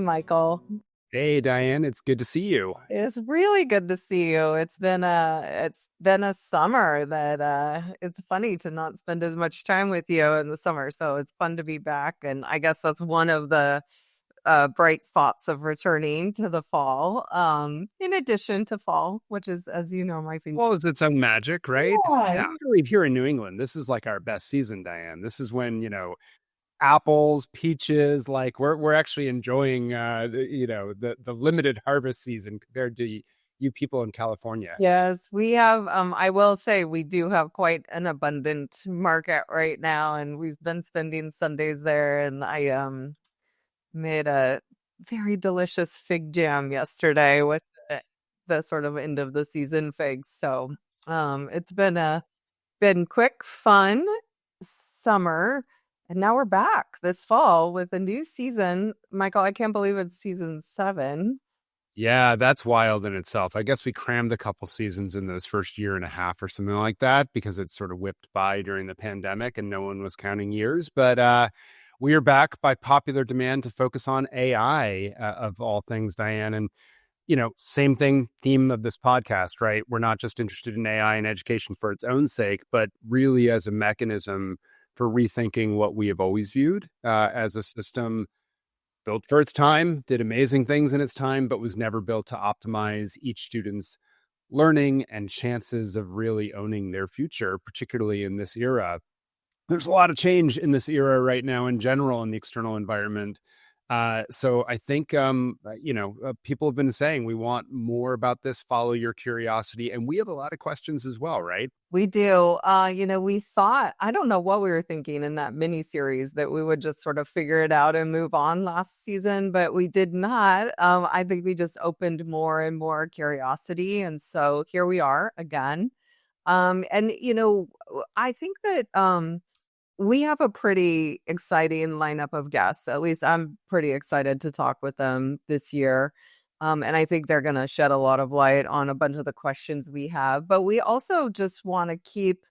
Hey, Michael. Hey, Diane, it's good to see you. It's really good to see you. It's been a summer that it's funny to not spend as much time with you in the summer. So it's fun to be back. And I guess that's one of the bright spots of returning to the fall. In addition to fall, which is, as you know, my favorite. Well, it's its own magic, right? Yeah. Yeah, I believe here in New England, this is like our best season, Diane. This is when, apples, peaches, like we're actually enjoying the limited harvest season compared to you people in California. Yes, we have I will say we do have quite an abundant market right now, and we've been spending Sundays there, and I made a very delicious fig jam yesterday with the sort of end of the season figs. So, it's been quick, fun summer, and now we're back this fall with a new season. Michael, I can't believe it's season 7. Yeah, that's wild in itself. I guess we crammed a couple seasons in those first year and a half or something like that because it sort of whipped by during the pandemic and no one was counting years. But we are back by popular demand to focus on AI of all things, Diane. And, same thing, theme of this podcast, right? We're not just interested in AI and education for its own sake, but really as a mechanism for rethinking what we have always viewed as a system built for its time, did amazing things in its time, but was never built to optimize each student's learning and chances of really owning their future, particularly in this era. There's a lot of change in this era right now in general in the external environment. So I think, people have been saying we want more about this, follow your curiosity. And we have a lot of questions as well, right? We do. We thought, I don't know what we were thinking in that mini series that we would just sort of figure it out and move on last season, but we did not. I think we just opened more and more curiosity. And so here we are again. I think that we have a pretty exciting lineup of guests. At least I'm pretty excited to talk with them this year. And I think they're going to shed a lot of light on a bunch of the questions we have. But we also just want to keep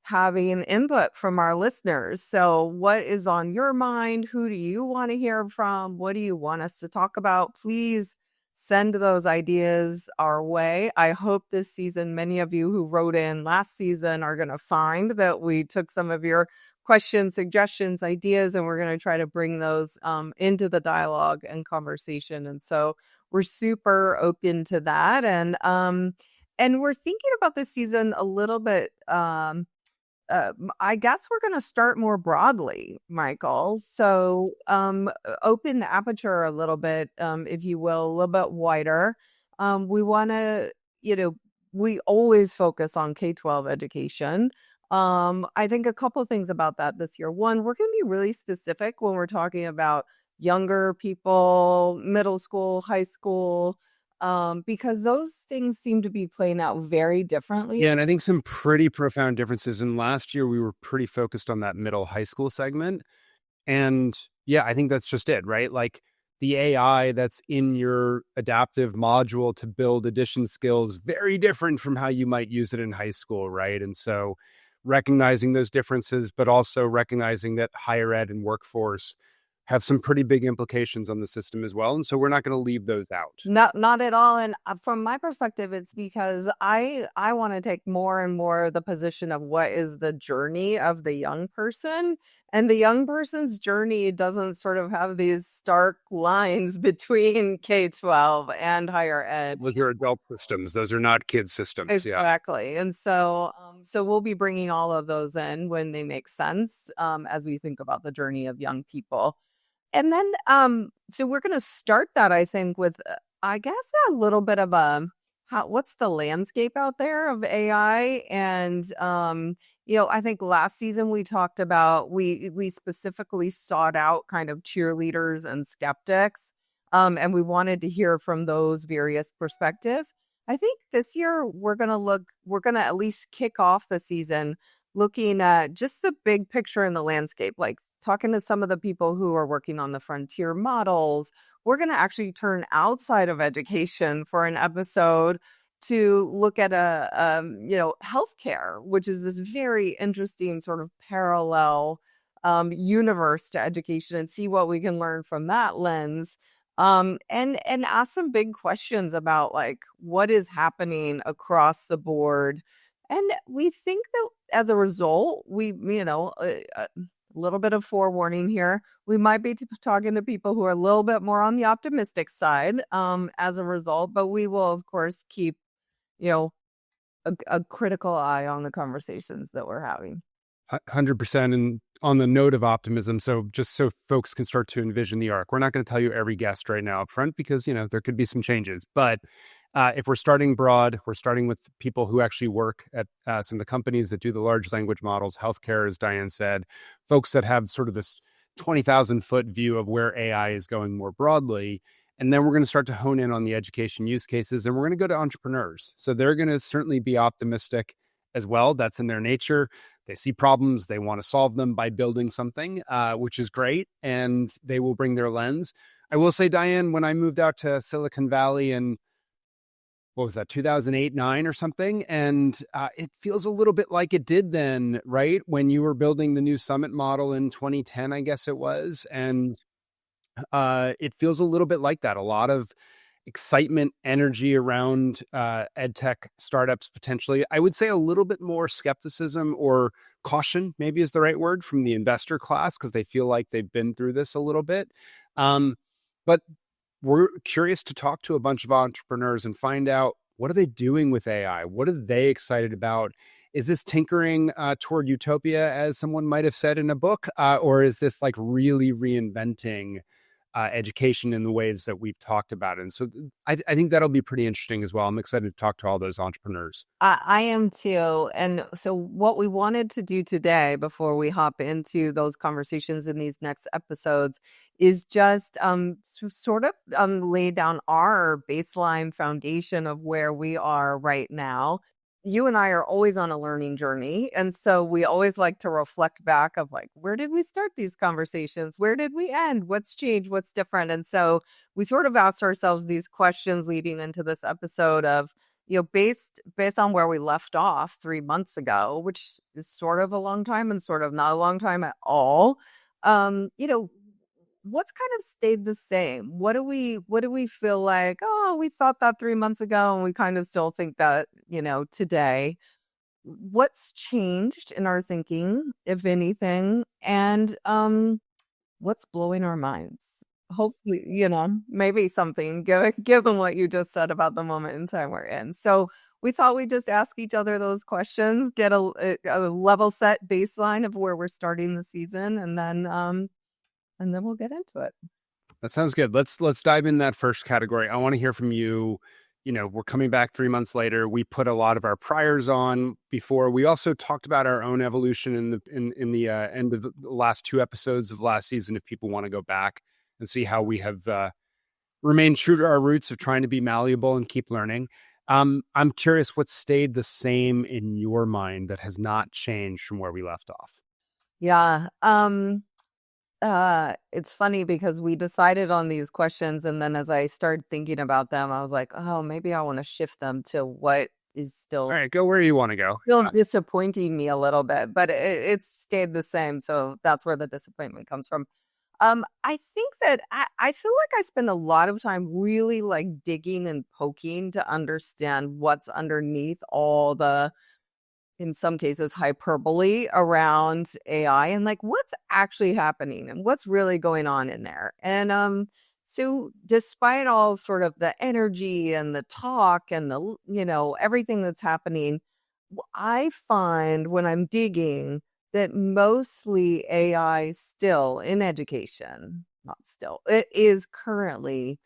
having input from our listeners. So, what is on your mind? Who do you want to hear from? What do you want us to talk about? Please send those ideas our way. I hope this season, many of you who wrote in last season are going to find that we took some of your questions, suggestions, ideas, and we're going to try to bring those into the dialogue and conversation. And so we're super open to that. And we're thinking about this season a little bit I guess we're going to start more broadly, Michael. So, open the aperture a little bit, if you will, a little bit wider. We want to, we always focus on K-12 education. I think a couple of things about that this year. One, we're going to be really specific when we're talking about younger people, middle school, high school, because those things seem to be playing out very differently. Yeah, and I think some pretty profound differences. And last year, we were pretty focused on that middle high school segment. And yeah, I think that's just it, right? Like the AI that's in your adaptive module to build addition skills, very different from how you might use it in high school, right? And so recognizing those differences, but also recognizing that higher ed and workforce have some pretty big implications on the system as well. And so we're not going to leave those out. Not at all. And from my perspective, it's because I want to take more and more the position of what is the journey of the young person. And the young person's journey doesn't sort of have these stark lines between K-12 and higher ed. Those are adult systems. Those are not kid systems. Yeah. Exactly. And so so we'll be bringing all of those in when they make sense, as we think about the journey of young people. And then, so we're going to start that, I think, with, I guess, a little bit of what's the landscape out there of AI? And, I think last season we talked about, we specifically sought out kind of cheerleaders and skeptics, and we wanted to hear from those various perspectives. I think this year we're going to at least kick off the season looking at just the big picture in the landscape, like talking to some of the people who are working on the frontier models. We're going to actually turn outside of education for an episode to look at healthcare, which is this very interesting sort of parallel universe to education, and see what we can learn from that lens. And ask some big questions about like what is happening across the board. And we think that as a result, a little bit of forewarning here, we might be talking to people who are a little bit more on the optimistic side, as a result, but we will of course keep, you know, a critical eye on the conversations that we're having. 100%. And on the note of optimism, so just so folks can start to envision the arc, we're not going to tell you every guest right now up front because, there could be some changes. But if we're starting broad, we're starting with people who actually work at some of the companies that do the large language models, healthcare, as Diane said, folks that have sort of this 20,000-foot view of where AI is going more broadly. And then we're going to start to hone in on the education use cases, and we're going to go to entrepreneurs. So they're going to certainly be optimistic as well. That's in their nature. They see problems, they want to solve them by building something, which is great, and they will bring their lens. I will say, Diane, when I moved out to Silicon Valley in, what was that, 2008, 9 or something, and it feels a little bit like it did then, right? When you were building the new Summit model in 2010, I guess it was, and it feels a little bit like that. A lot of excitement, energy around ed tech startups potentially. I would say a little bit more skepticism or caution, maybe is the right word, from the investor class because they feel like they've been through this a little bit. But we're curious to talk to a bunch of entrepreneurs and find out, what are they doing with AI? What are they excited about? Is this tinkering toward utopia, as someone might have said in a book, or is this like really reinventing education in the ways that we've talked about? And so I think that'll be pretty interesting as well. I'm excited to talk to all those entrepreneurs. I am too. And so, what we wanted to do today, before we hop into those conversations in these next episodes, is just sort of lay down our baseline foundation of where we are right now. You and I are always on a learning journey. And so we always like to reflect back of like, where did we start these conversations? Where did we end? What's changed? What's different? And so we sort of asked ourselves these questions leading into this episode of, based on where we left off 3 months ago, which is sort of a long time and sort of not a long time at all. You know, what's kind of stayed the same? What do we feel like, oh, we thought that 3 months ago and we kind of still think that, today? What's changed in our thinking, if anything? And what's blowing our minds? Hopefully, maybe something given what you just said about the moment in time we're in. So we thought we'd just ask each other those questions, get a level set baseline of where we're starting the season, and then we'll get into it. That sounds good. Let's dive in that first category. I want to hear from you. We're coming back 3 months later. We put a lot of our priors on before. We also talked about our own evolution in the end of the last 2 episodes of last season. If people want to go back and see how we have remained true to our roots of trying to be malleable and keep learning. I'm curious what stayed the same in your mind that has not changed from where we left off. Yeah. It's funny because we decided on these questions, and then as I started thinking about them, I was like, oh, maybe I want to shift them to what is still All right, go where you want to go. disappointing me a little bit, but it's stayed the same. So that's where the disappointment comes from. I think that I feel like I spend a lot of time really like digging and poking to understand what's underneath all the, in some cases, hyperbole around AI and like what's actually happening and what's really going on in there. And so despite all sort of the energy and the talk and the, everything that's happening, I find when I'm digging that mostly AI still in education, not still, it is currently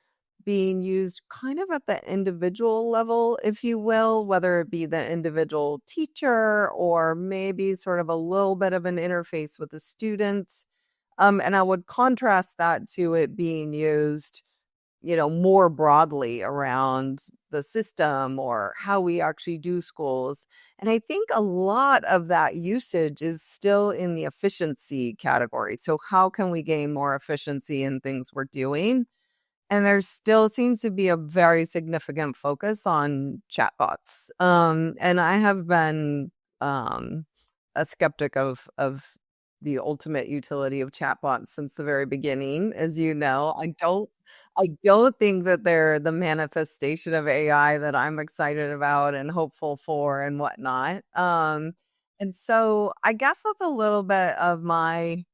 being used kind of at the individual level, if you will, whether it be the individual teacher or maybe sort of a little bit of an interface with the student. And I would contrast that to it being used, more broadly around the system or how we actually do schools. And I think a lot of that usage is still in the efficiency category. So how can we gain more efficiency in things we're doing? And there still seems to be a very significant focus on chatbots. And I have been a skeptic of the ultimate utility of chatbots since the very beginning, as you know. I don't think that they're the manifestation of AI that I'm excited about and hopeful for and whatnot. And so I guess that's a little bit of my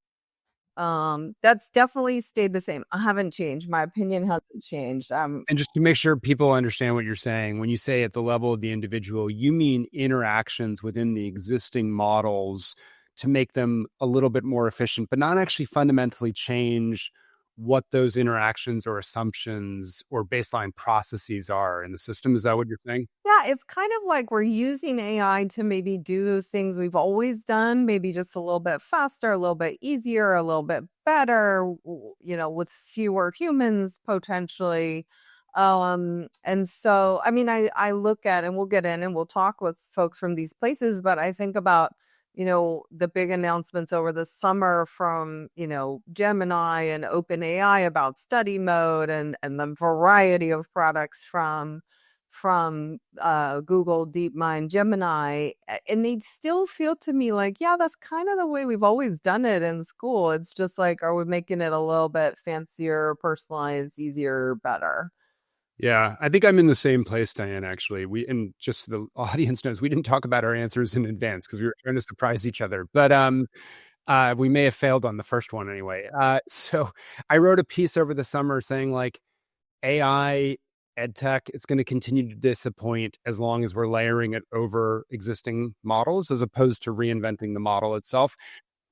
that's definitely stayed the same. I haven't changed. My opinion hasn't changed. And just to make sure people understand what you're saying, when you say at the level of the individual, you mean interactions within the existing models to make them a little bit more efficient, but not actually fundamentally change what those interactions or assumptions or baseline processes are in the system. Is that what you're saying? Yeah, it's kind of like we're using AI to maybe do those things we've always done, maybe just a little bit faster, a little bit easier, a little bit better, with fewer humans potentially. And so, I mean, I look at, and we'll get in and we'll talk with folks from these places, but I think about, the big announcements over the summer from, Gemini and OpenAI about study mode and the variety of products from Google DeepMind Gemini, and they still feel to me like, yeah, that's kind of the way we've always done it in school. It's just like, are we making it a little bit fancier, personalized, easier, better? Yeah, I think I'm in the same place, Diane, actually. And just so the audience knows, we didn't talk about our answers in advance because we were trying to surprise each other. But we may have failed on the first one anyway. So I wrote a piece over the summer saying like AI ed tech, it's going to continue to disappoint as long as we're layering it over existing models as opposed to reinventing the model itself.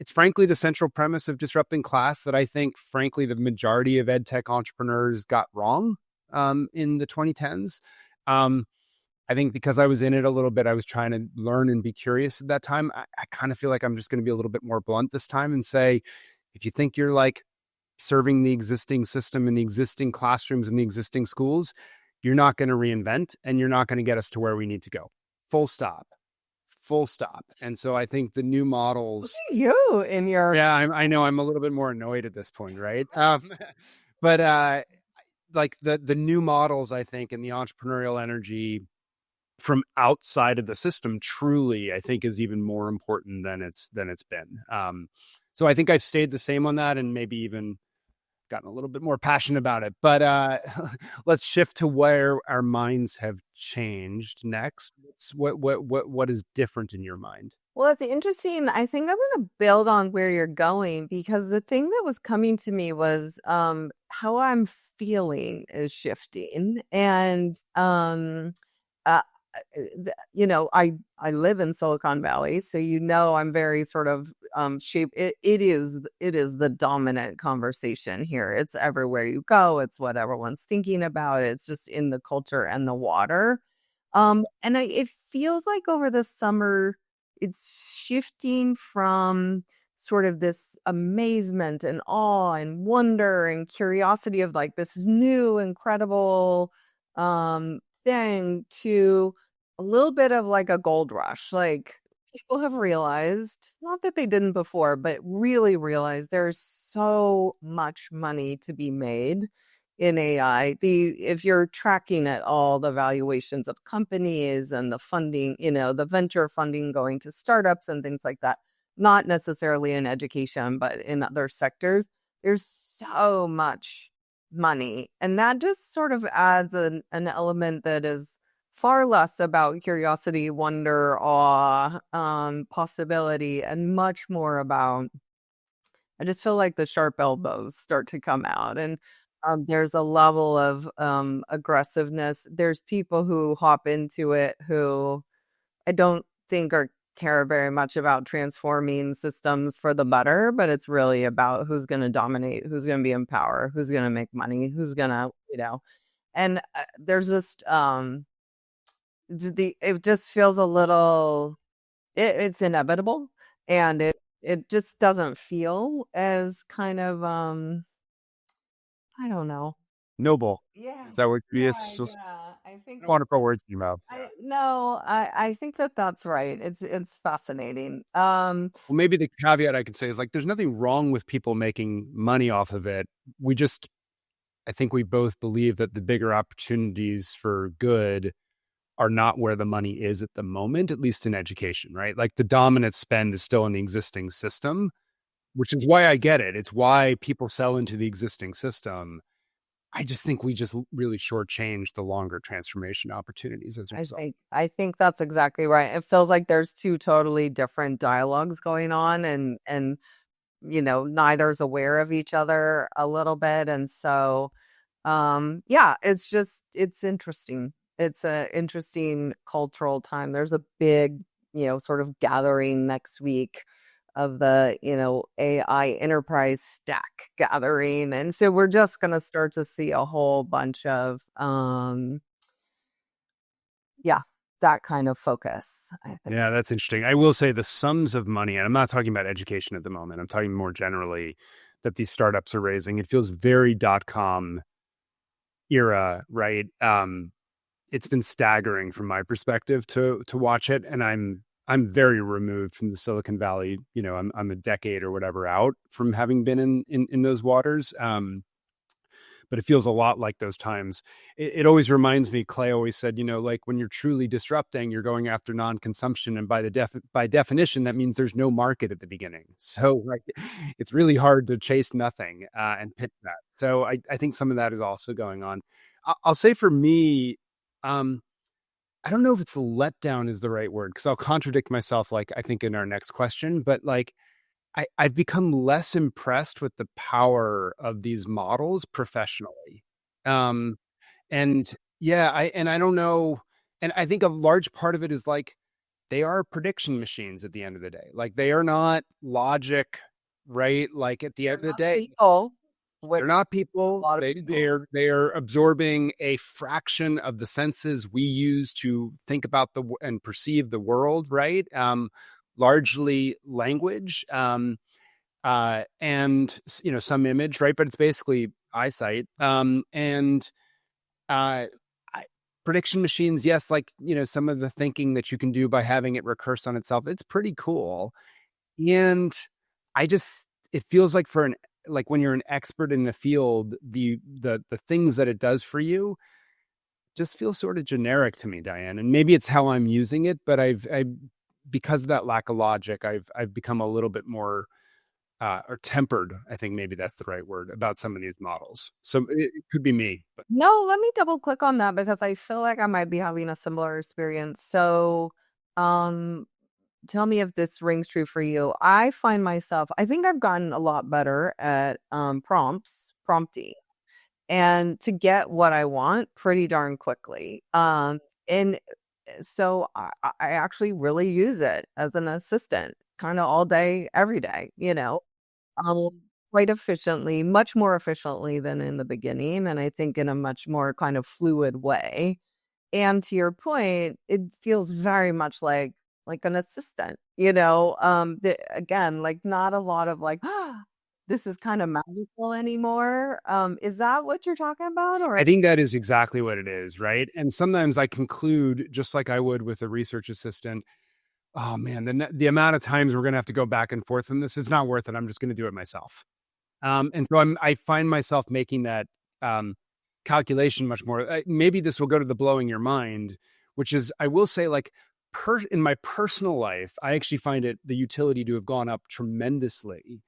It's frankly the central premise of disrupting class that I think, frankly, the majority of ed tech entrepreneurs got wrong in the 2010s. I think because I was in it a little bit, I was trying to learn and be curious at that time. I kind of feel like I'm just going to be a little bit more blunt this time and say, if you think you're like serving the existing system in the existing classrooms in the existing schools, you're not going to reinvent and you're not going to get us to where we need to go. Full stop. Full stop. And so I think the new Look models. at you in your Yeah, I know I'm a little bit more annoyed at this point, right? But like the new models, I think, and the entrepreneurial energy from outside of the system truly, I think, is even more important than it's been. So I think I've stayed the same on that and maybe even gotten a little bit more passionate about it. But let's shift to where our minds have changed next. What is different in your mind? Well, it's interesting. I think I'm going to build on where you're going because the thing that was coming to me was how I'm feeling is shifting. And uh, I live in Silicon Valley, so I'm very sort of shaped. It is the dominant conversation here. It's everywhere you go. It's what everyone's thinking about. It's just in the culture and the water. It feels like over the summer, it's shifting from sort of this amazement and awe and wonder and curiosity of like this new incredible thing to a little bit of like a gold rush. Like people have realized, not that they didn't before, but really realized there's so much money to be made in AI. If you're tracking at all the valuations of companies and the funding, the venture funding going to startups and things like that, not necessarily in education, but in other sectors, there's so much money. And that just sort of adds an element that is far less about curiosity, wonder, awe, possibility, and much more about, I just feel like the sharp elbows start to come out. And there's a level of aggressiveness. There's people who hop into it who I don't think are care very much about transforming systems for the better, but it's really about who's going to dominate, who's going to be in power, who's going to make money, who's going to, and there's just it just feels a little it's inevitable, and it just doesn't feel as kind of I don't know. Noble. Yeah. Is that what you Yeah, just yeah. I think don't want to put words in your mouth? I think that that's right. It's fascinating. Well, maybe the caveat I could say is like, there's nothing wrong with people making money off of it. I think we both believe that the bigger opportunities for good are not where the money is at the moment, at least in education, right? Like the dominant spend is still in the existing system. which is why I get it. It's why people sell into the existing system. I just think we just really shortchange the longer transformation opportunities as a result. I think that's exactly right. It feels like there's two totally different dialogues going on, and neither's aware of each other a little bit. And so yeah, it's interesting. It's a interesting cultural time. There's a big, sort of gathering next week of the, AI enterprise stack gathering. And so we're just going to start to see a whole bunch of yeah, that kind of focus, I think. Yeah, that's interesting. I will say the sums of money, and I'm not talking about education at the moment. I'm talking more generally that these startups are raising. It feels very .com era, right? It's been staggering from my perspective to watch it, and I'm very removed from the Silicon Valley. I'm a decade or whatever out from having been in those waters. But it feels a lot like those times. It always reminds me, Clay always said, like when you're truly disrupting, you're going after non-consumption. And by definition, that means there's no market at the beginning. So like, it's really hard to chase nothing and pitch that. So I think some of that is also going on. I'll say for me, I don't know if it's letdown is the right word, because I'll contradict myself, like I think in our next question, but like I've become less impressed with the power of these models professionally. Um, and yeah, I don't know. And I think a large part of it is like they are prediction machines at the end of the day. Like they are not logic, right? Like at the end They're of the not day, people, they're which not a people. lot of They people. they're absorbing a fraction of the senses we use to think about and perceive the world, right? Largely language, and some image, right? But it's basically eyesight. And uh, I, prediction machines, yes, like some of the thinking that you can do by having it recurse on itself, it's pretty cool. And it feels like like when you're an expert in the field, the things that it does for you just feel sort of generic to me, Diane. And maybe it's how I'm using it, but I because of that lack of logic, I've become a little bit more or tempered. I think maybe that's the right word about some of these models. So it could be me, but No, let me double click on that because I feel like I might be having a similar experience. So, um, tell me if this rings true for you. I find myself, I think I've gotten a lot better at prompting, and to get what I want pretty darn quickly. And so I actually really use it as an assistant kind of all day, every day, um, quite efficiently, much more efficiently than in the beginning. And I think in a much more kind of fluid way. And to your point, it feels very much like an assistant, again, like not a lot of like, this is kind of magical anymore. Is that what you're talking about? Or I think that is exactly what it is, right? And sometimes I conclude, just like I would with a research assistant, oh man, the amount of times we're going to have to go back and forth on this, it's not worth it. I'm just going to do it myself. And so I find myself making that um, calculation much more. Maybe this will go to the blowing your mind, which is, I will say, like, in my personal life, I actually find the utility to have gone up tremendously,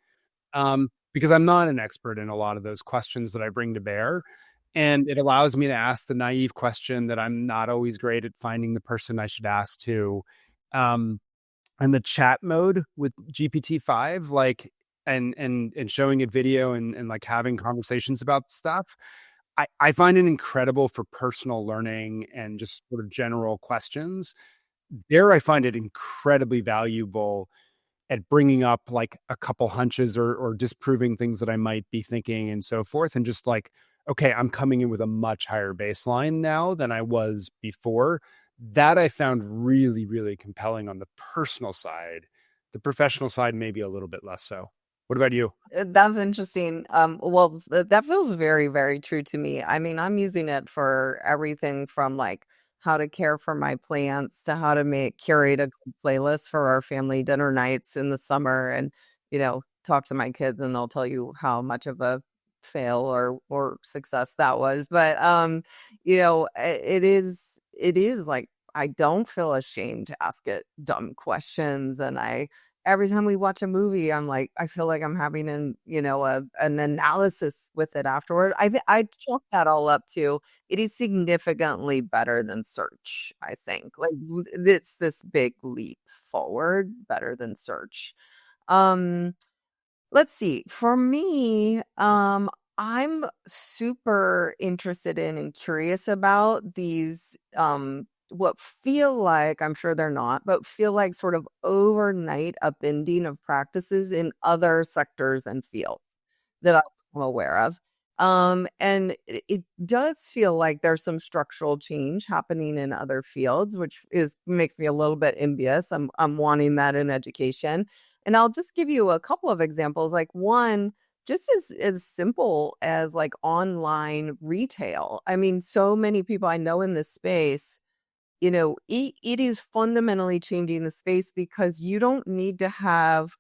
because I'm not an expert in a lot of those questions that I bring to bear. And it allows me to ask the naive question that I'm not always great at finding the person I should ask to. Um, and the chat mode with GPT-5, like, and showing it video and like having conversations about stuff, I find it incredible for personal learning and just sort of general questions. There, I find it incredibly valuable at bringing up like a couple hunches or disproving things that I might be thinking and so forth. And just like, okay, I'm coming in with a much higher baseline now than I was before. That I found really, really compelling on the personal side. The professional side, maybe a little bit less so. What about you? That's interesting. Well, that feels very, very true to me. I mean, I'm using it for everything from like how to care for my plants to how to curate a good playlist for our family dinner nights in the summer, and talk to my kids and they'll tell you how much of a fail or success that was. But it is like I don't feel ashamed to ask it dumb questions, and every time we watch a movie, I'm like, I feel like I'm having an analysis with it afterward. I chalk that all up to it is significantly better than search, I think. Like it's this big leap forward, better than search. Um, let's see. For me, I'm super interested in and curious about these what feel like, I'm sure they're not, but feel like sort of overnight upending of practices in other sectors and fields that I'm aware of. And it does feel like there's some structural change happening in other fields, which is makes me a little bit envious. I'm wanting that in education. And I'll just give you a couple of examples. Like one, just as simple as like online retail. I mean, so many people I know in this space, it is fundamentally changing the space because you don't need to have,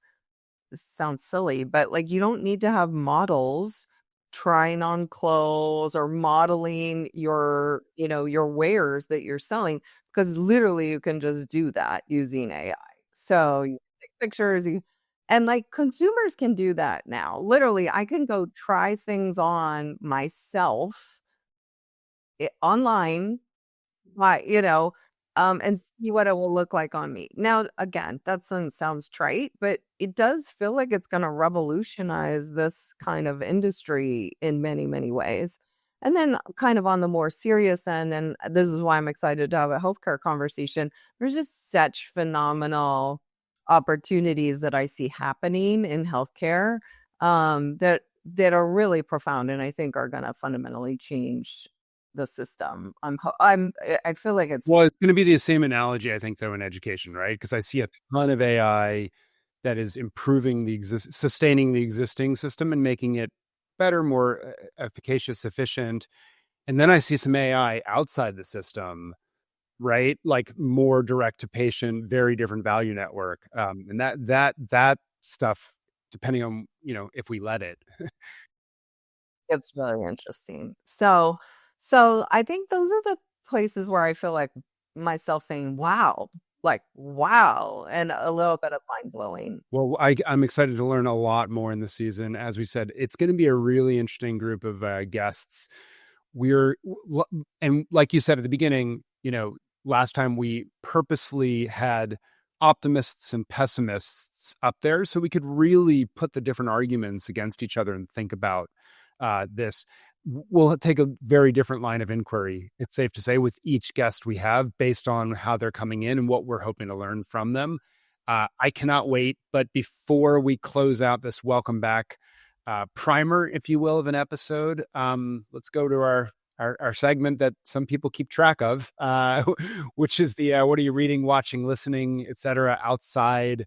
this sounds silly, but like you don't need to have models trying on clothes or modeling your wares that you're selling because literally you can just do that using AI. So you take pictures, and like consumers can do that now. Literally, I can go try things on myself online why, and see what it will look like on me. Now, again, that sounds trite, but it does feel like it's going to revolutionize this kind of industry in many, many ways. And then, kind of on the more serious end, and this is why I'm excited to have a healthcare conversation, there's just such phenomenal opportunities that I see happening in healthcare that are really profound and I think are going to fundamentally change the system. I feel like it's Well, it's going to be the same analogy, I think, though, in education, right? Because I see a ton of AI that is improving sustaining the existing system and making it better, more efficacious, efficient. And then I see some AI outside the system, right? Like more direct to patient, very different value network. And that stuff, depending on, if we let it. it's really interesting. So I think those are the places where I feel like myself saying, wow, like wow, and a little bit of mind blowing. Well, I'm excited to learn a lot more in the season. As we said, it's going to be a really interesting group of guests. We're, and like you said at the beginning, last time we purposely had optimists and pessimists up there so we could really put the different arguments against each other and think about this. We'll take a very different line of inquiry, it's safe to say, with each guest we have based on how they're coming in and what we're hoping to learn from them. I cannot wait. But before we close out this welcome back primer, if you will, of an episode, let's go to our segment that some people keep track of, which is the what are you reading, watching, listening, etc. outside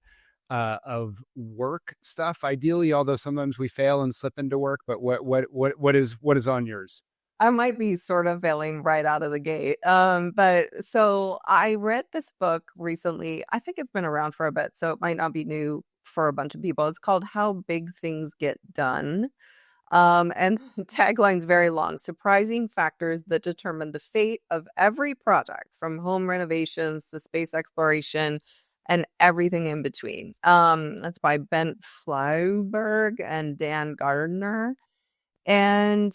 of work stuff. Ideally, although sometimes we fail and slip into work. But what is on yours? I might be sort of failing right out of the gate. But so I read this book recently. I think it's been around for a bit, so it might not be new for a bunch of people. It's called How Big Things Get Done. And the tagline's very long. Surprising factors that determine the fate of every project, from home renovations to space exploration and everything in between. That's by Ben Flauberg and Dan Gardner. And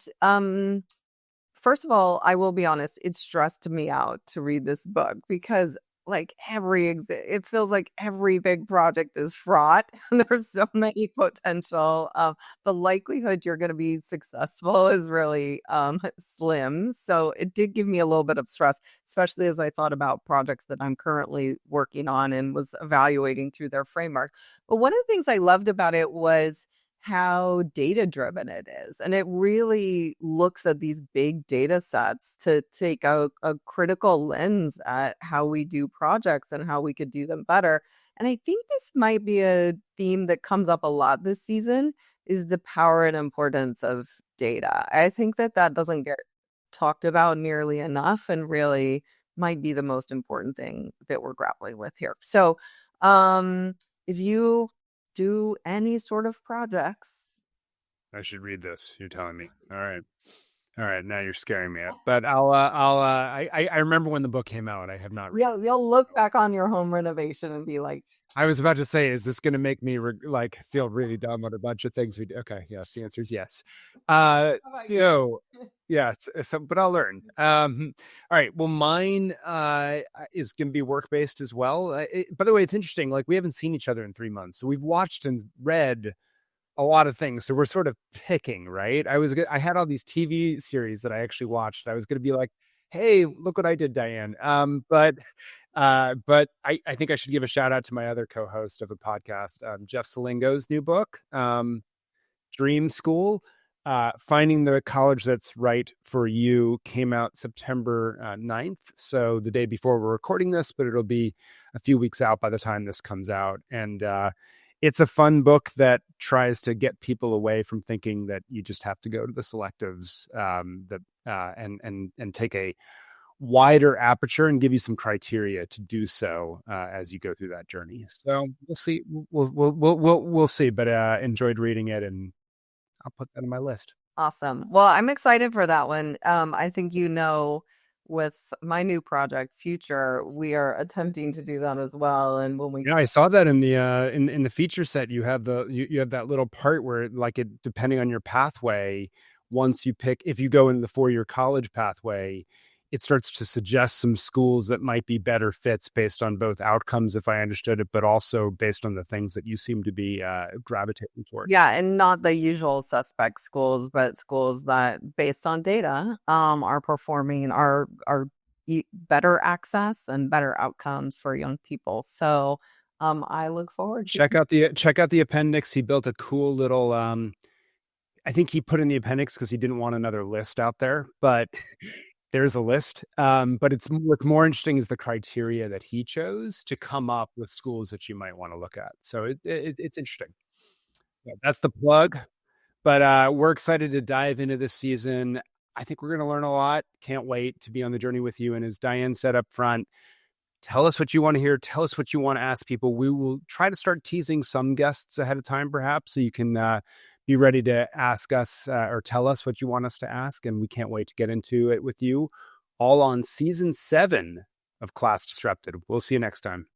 first of all, I will be honest, it stressed me out to read this book because like it feels like every big project is fraught. There's so many potential. The likelihood you're going to be successful is really slim. So it did give me a little bit of stress, especially as I thought about projects that I'm currently working on and was evaluating through their framework. But one of the things I loved about it was how data driven it is. And it really looks at these big data sets to take a critical lens at how we do projects and how we could do them better. And I think this might be a theme that comes up a lot this season is the power and importance of data. I think that doesn't get talked about nearly enough and really might be the most important thing that we're grappling with here. So, if you do any sort of projects. I should read this. You're telling me. All right. All right, now you're scaring me. But I remember when the book came out. I have not read. Yeah, you'll look back on your home renovation and be like, I was about to say, is this going to make me like feel really dumb on a bunch of things we do? Okay, yes, the answer is yes. how about you? So yes, so but I'll learn. All right. Well, mine is going to be work based as well. By the way, it's interesting. Like we haven't seen each other in 3 months, so we've watched and read a lot of things. So we're sort of picking, right? I had all these TV series that I actually watched. I was going to be like, hey, look what I did, Diane. But I think I should give a shout out to my other co-host of the podcast, Jeff Salingo's new book, Dream School. Finding the college that's right for you came out September 9th. So the day before we're recording this, but it'll be a few weeks out by the time this comes out. And it's a fun book that tries to get people away from thinking that you just have to go to the selectives and take a wider aperture and give you some criteria to do so as you go through that journey. So we'll see. We'll see. But enjoyed reading it, and I'll put that on my list. Awesome. Well, I'm excited for that one. I think with my new project, Future, we are attempting to do that as well. And when we Yeah, I saw that in the in the feature set. You have you have that little part where like it depending on your pathway, once you pick if you go in the 4-year college pathway, it starts to suggest some schools that might be better fits based on both outcomes, if I understood it, but also based on the things that you seem to be gravitating toward. Yeah, and not the usual suspect schools, but schools that, based on data, are performing better access and better outcomes for young people. So, I look forward to. Check out the appendix. He built a cool little. I think he put in the appendix because he didn't want another list out there, but there's a list. But what's more interesting is the criteria that he chose to come up with schools that you might want to look at. So it's interesting. Yeah, that's the plug. But we're excited to dive into this season. I think we're going to learn a lot. Can't wait to be on the journey with you. And as Diane said up front, tell us what you want to hear. Tell us what you want to ask people. We will try to start teasing some guests ahead of time, perhaps, so you can be ready to ask us or tell us what you want us to ask. And we can't wait to get into it with you all on season 7 of Class Disrupted. We'll see you next time.